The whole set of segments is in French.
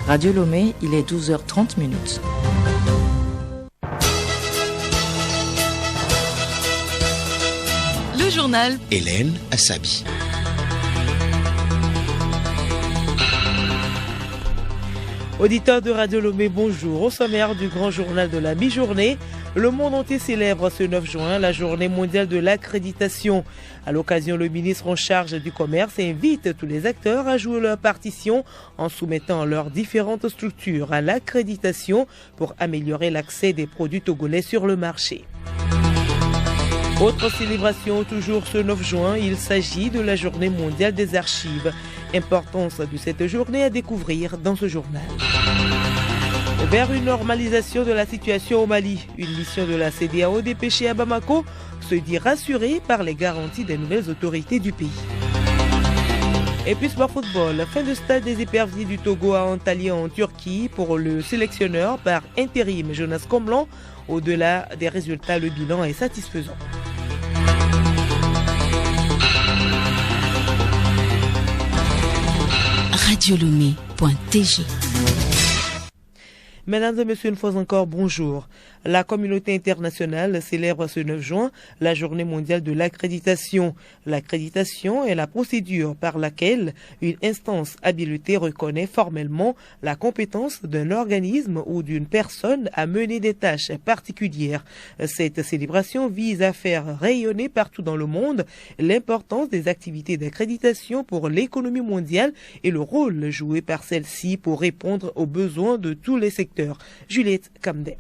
Radio Lomé, il est 12h30 minutes. Le journal Hélène Assabi. Auditeurs de Radio Lomé, bonjour. Au sommaire du grand journal de la mi-journée, le monde entier célèbre ce 9 juin la journée mondiale de l'accréditation. À l'occasion, le ministre en charge du commerce invite tous les acteurs à jouer leur partition en soumettant leurs différentes structures à l'accréditation pour améliorer l'accès des produits togolais sur le marché. Autre célébration toujours ce 9 juin, il s'agit de la journée mondiale des archives. Importance de cette journée à découvrir dans ce journal. Vers une normalisation de la situation au Mali, une mission de la CEDEAO dépêchée à Bamako se dit rassurée par les garanties des nouvelles autorités du pays. Et puis sport football, fin de stade des éperviers du Togo à Antalya en Turquie pour le sélectionneur par intérim Jonas Komlan. Au-delà des résultats, le bilan est satisfaisant. radiolomé.tg. Mesdames et messieurs, une fois encore, bonjour. La communauté internationale célèbre ce 9 juin la journée mondiale de l'accréditation. L'accréditation est la procédure par laquelle une instance habilitée reconnaît formellement la compétence d'un organisme ou d'une personne à mener des tâches particulières. Cette célébration vise à faire rayonner partout dans le monde l'importance des activités d'accréditation pour l'économie mondiale et le rôle joué par celle-ci pour répondre aux besoins de tous les secteurs. Juliette Kamdé.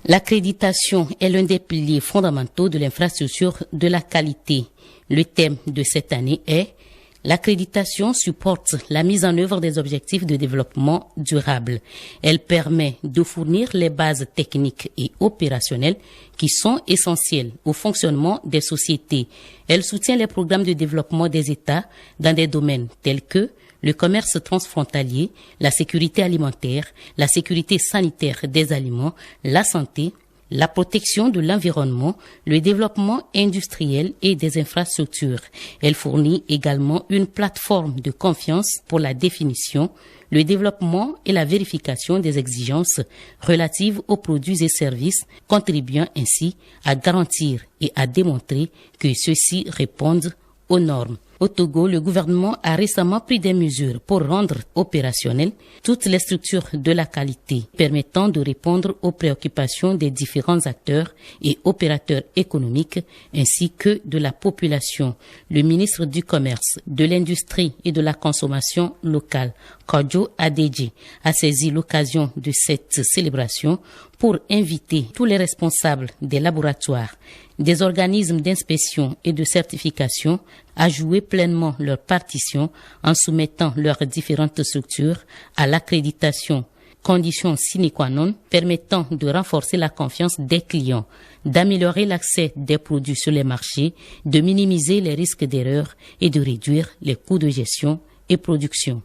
L'accréditation est l'un des piliers fondamentaux de l'infrastructure de la qualité. Le thème de cette année est « L'accréditation supporte la mise en œuvre des objectifs de développement durable. Elle permet de fournir les bases techniques et opérationnelles qui sont essentielles au fonctionnement des sociétés. Elle soutient les programmes de développement des États dans des domaines tels que le commerce transfrontalier, la sécurité alimentaire, la sécurité sanitaire des aliments, la santé, la protection de l'environnement, le développement industriel et des infrastructures. Elle fournit également une plateforme de confiance pour la définition, le développement et la vérification des exigences relatives aux produits et services, contribuant ainsi à garantir et à démontrer que ceux-ci répondent aux normes. Au Togo, le gouvernement a récemment pris des mesures pour rendre opérationnelles toutes les structures de la qualité permettant de répondre aux préoccupations des différents acteurs et opérateurs économiques ainsi que de la population. Le ministre du Commerce, de l'Industrie et de la Consommation locale, Kodjo Adeji, a saisi l'occasion de cette célébration pour inviter tous les responsables des laboratoires, des organismes d'inspection et de certification à jouer pleinement leur partition en soumettant leurs différentes structures à l'accréditation, condition sine qua non permettant de renforcer la confiance des clients, d'améliorer l'accès des produits sur les marchés, de minimiser les risques d'erreur et de réduire les coûts de gestion et production.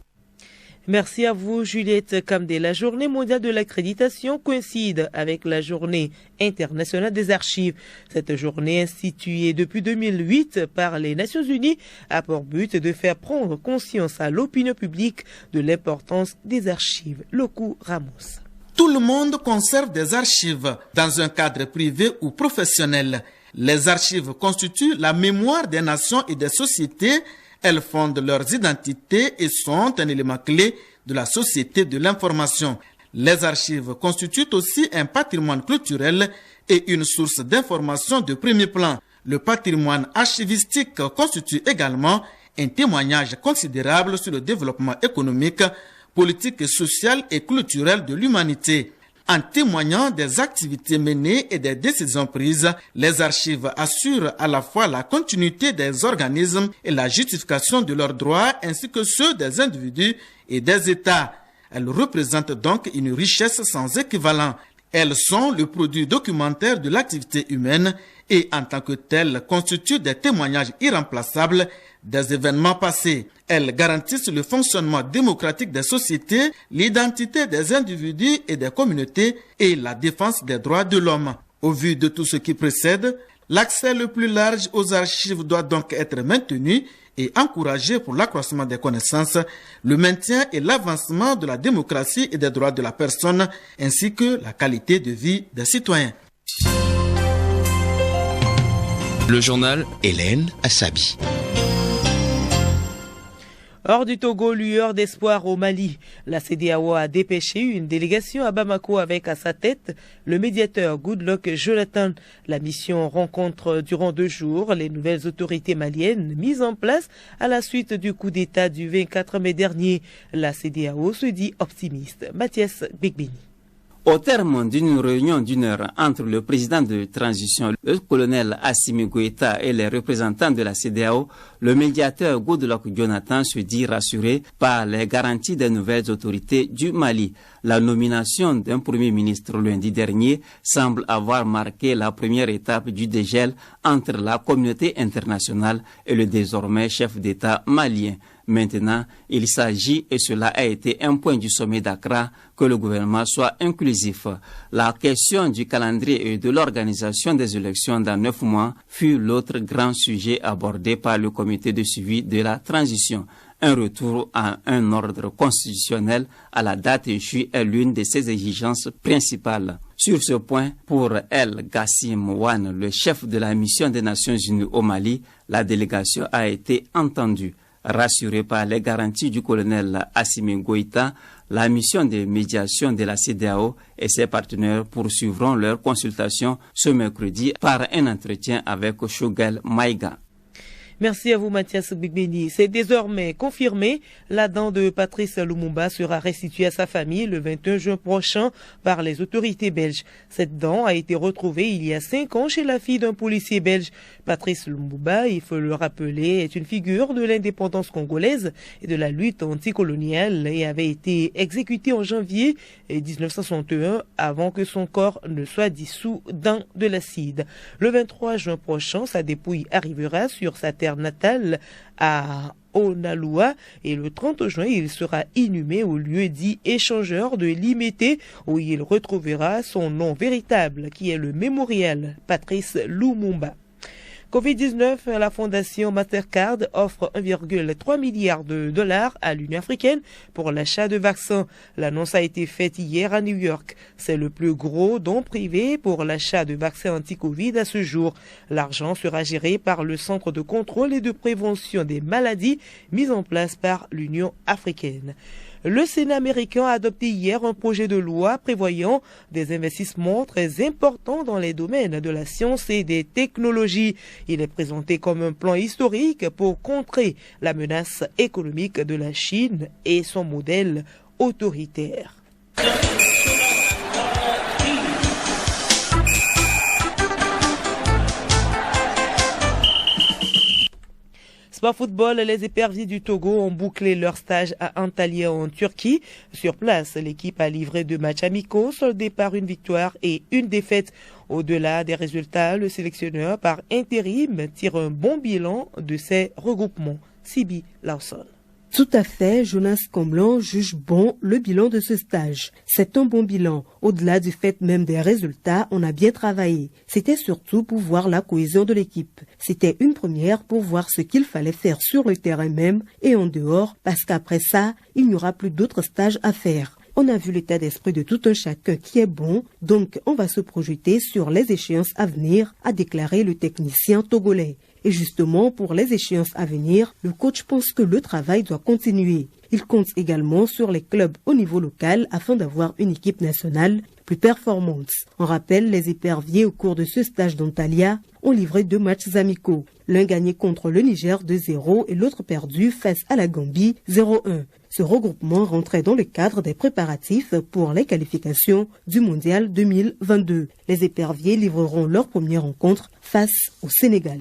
Merci à vous, Juliette Kamdé. La journée mondiale de l'accréditation coïncide avec la journée internationale des archives. Cette journée, instituée depuis 2008 par les Nations Unies, a pour but de faire prendre conscience à l'opinion publique de l'importance des archives. Lokou Ramos. Tout le monde conserve des archives dans un cadre privé ou professionnel. Les archives constituent la mémoire des nations et des sociétés. Elles fondent leurs identités et sont un élément clé de la société de l'information. Les archives constituent aussi un patrimoine culturel et une source d'information de premier plan. Le patrimoine archivistique constitue également un témoignage considérable sur le développement économique, politique, social et culturel de l'humanité. En témoignant des activités menées et des décisions prises, les archives assurent à la fois la continuité des organismes et la justification de leurs droits ainsi que ceux des individus et des États. Elles représentent donc une richesse sans équivalent. Elles sont le produit documentaire de l'activité humaine et en tant que telles constituent des témoignages irremplaçables des événements passés. Elles garantissent le fonctionnement démocratique des sociétés, l'identité des individus et des communautés et la défense des droits de l'homme. Au vu de tout ce qui précède, l'accès le plus large aux archives doit donc être maintenu et encourager pour l'accroissement des connaissances, le maintien et l'avancement de la démocratie et des droits de la personne, ainsi que la qualité de vie des citoyens. Le journal Hélène Assabi. Hors du Togo, lueur d'espoir au Mali. La CEDEAO a dépêché une délégation à Bamako avec à sa tête le médiateur Goodluck Jonathan. La mission rencontre durant 2 jours les nouvelles autorités maliennes mises en place à la suite du coup d'État du 24 mai dernier. La CEDEAO se dit optimiste. Mathias Bigbini. Au terme d'une réunion d'1 heure entre le président de transition, le colonel Assimi Goïta et les représentants de la CEDEAO, le médiateur Goodluck Jonathan se dit rassuré par les garanties des nouvelles autorités du Mali. La nomination d'un premier ministre lundi dernier semble avoir marqué la première étape du dégel entre la communauté internationale et le désormais chef d'État malien. Maintenant, il s'agit, et cela a été un point du sommet d'Accra, que le gouvernement soit inclusif. La question du calendrier et de l'organisation des élections dans 9 mois fut l'autre grand sujet abordé par le comité de suivi de la transition. Un retour à un ordre constitutionnel à la date échue est l'une de ses exigences principales. Sur ce point, pour El Gassim Wan, le chef de la mission des Nations Unies au Mali, la délégation a été entendue. Rassuré par les garanties du colonel Assimi Goïta, la mission de médiation de la CEDEAO et ses partenaires poursuivront leurs consultations ce mercredi par un entretien avec Choguel Maïga. Merci à vous, Mathias Bigbeni. C'est désormais confirmé. La dent de Patrice Lumumba sera restituée à sa famille le 21 juin prochain par les autorités belges. Cette dent a été retrouvée il y a 5 ans chez la fille d'un policier belge. Patrice Lumumba, il faut le rappeler, est une figure de l'indépendance congolaise et de la lutte anticoloniale et avait été exécuté en janvier 1961 avant que son corps ne soit dissous dans de l'acide. Le 23 juin prochain, sa dépouille arrivera sur sa terre natale à Onaloa et le 30 juin, il sera inhumé au lieu dit échangeur de Limete où il retrouvera son nom véritable qui est le mémorial Patrice Lumumba. Covid-19, la fondation Mastercard offre 1,3 milliard de dollars à l'Union africaine pour l'achat de vaccins. L'annonce a été faite hier à New York. C'est le plus gros don privé pour l'achat de vaccins anti-Covid à ce jour. L'argent sera géré par le Centre de contrôle et de prévention des maladies mis en place par l'Union africaine. Le Sénat américain a adopté hier un projet de loi prévoyant des investissements très importants dans les domaines de la science et des technologies. Il est présenté comme un plan historique pour contrer la menace économique de la Chine et son modèle autoritaire. Sport football, les éperviers du Togo ont bouclé leur stage à Antalya en Turquie. Sur place, l'équipe a livré 2 matchs amicaux, soldés par une victoire et une défaite. Au-delà des résultats, le sélectionneur par intérim tire un bon bilan de ces regroupements. Sibi Lawson. Tout à fait, Jonas Comblan juge bon le bilan de ce stage. C'est un bon bilan. Au-delà du fait même des résultats, on a bien travaillé. C'était surtout pour voir la cohésion de l'équipe. C'était une première pour voir ce qu'il fallait faire sur le terrain même et en dehors, parce qu'après ça, il n'y aura plus d'autres stages à faire. On a vu l'état d'esprit de tout un chacun qui est bon, donc on va se projeter sur les échéances à venir, a déclaré le technicien togolais. Et justement, pour les échéances à venir, le coach pense que le travail doit continuer. Il compte également sur les clubs au niveau local afin d'avoir une équipe nationale plus performante. On rappelle, les éperviers au cours de ce stage d'Antalya ont livré 2 matchs amicaux. L'un gagné contre le Niger 2-0 et l'autre perdu face à la Gambie 0-1. Ce regroupement rentrait dans le cadre des préparatifs pour les qualifications du Mondial 2022. Les éperviers livreront leur première rencontre face au Sénégal.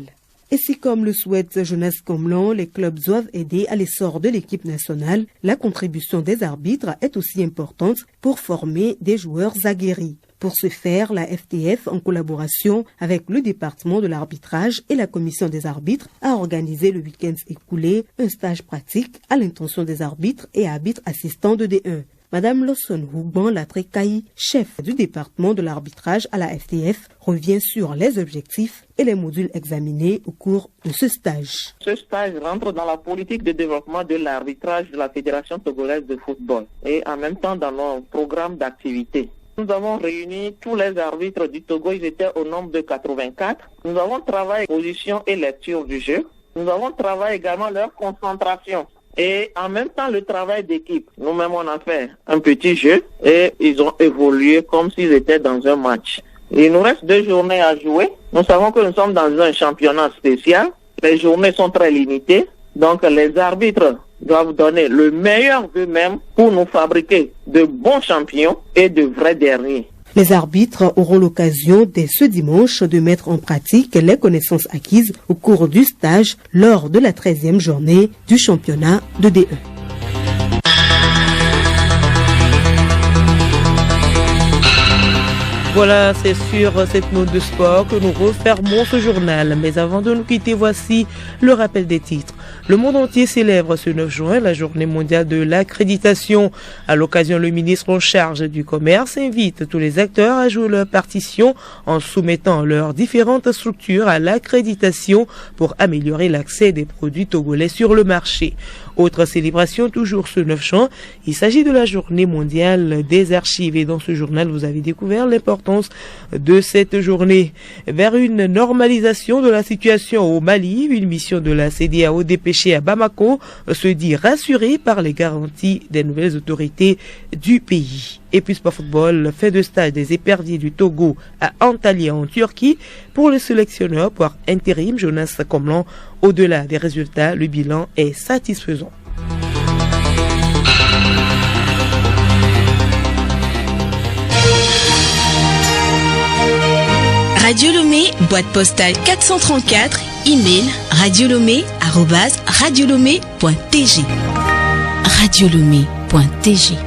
Et si, comme le souhaite Jonas Comblan, les clubs doivent aider à l'essor de l'équipe nationale, la contribution des arbitres est aussi importante pour former des joueurs aguerris. Pour ce faire, la FTF, en collaboration avec le département de l'arbitrage et la commission des arbitres, a organisé le week-end écoulé un stage pratique à l'intention des arbitres et arbitres assistants de D1. Madame Lawson Houban Latrekaï, chef du département de l'arbitrage à la FTF, revient sur les objectifs et les modules examinés au cours de ce stage. Ce stage rentre dans la politique de développement de l'arbitrage de la Fédération togolaise de football et en même temps dans nos programmes d'activité. Nous avons réuni tous les arbitres du Togo, ils étaient au nombre de 84. Nous avons travaillé position et lecture du jeu. Nous avons travaillé également leur concentration. Et en même temps, le travail d'équipe. Nous-mêmes, on a fait un petit jeu et ils ont évolué comme s'ils étaient dans un match. Il nous reste 2 journées à jouer. Nous savons que nous sommes dans un championnat spécial. Les journées sont très limitées. Donc, les arbitres doivent donner le meilleur d'eux-mêmes pour nous fabriquer de bons champions et de vrais derniers. Les arbitres auront l'occasion dès ce dimanche de mettre en pratique les connaissances acquises au cours du stage lors de la 13e journée du championnat de D1. Voilà, c'est sur cette note de sport que nous refermons ce journal. Mais avant de nous quitter, voici le rappel des titres. Le monde entier célèbre ce 9 juin la journée mondiale de l'accréditation. À l'occasion, le ministre en charge du commerce invite tous les acteurs à jouer leur partition en soumettant leurs différentes structures à l'accréditation pour améliorer l'accès des produits togolais sur le marché. Autre célébration, toujours ce 9 juin, il s'agit de la journée mondiale des archives. Et dans ce journal, vous avez découvert l'importance de cette journée. Vers une normalisation de la situation au Mali, une mission de la CEDEAO dépêchée à Bamako se dit rassurée par les garanties des nouvelles autorités du pays. Et puis sport football, fait de stage des éperviers du Togo à Antalya en Turquie pour le sélectionneur par intérim Jonas Komlan. Au-delà des résultats, le bilan est satisfaisant. Radio Lomé, boîte postale 434, email radiolomé@radiolomé.tg. radiolomé.tg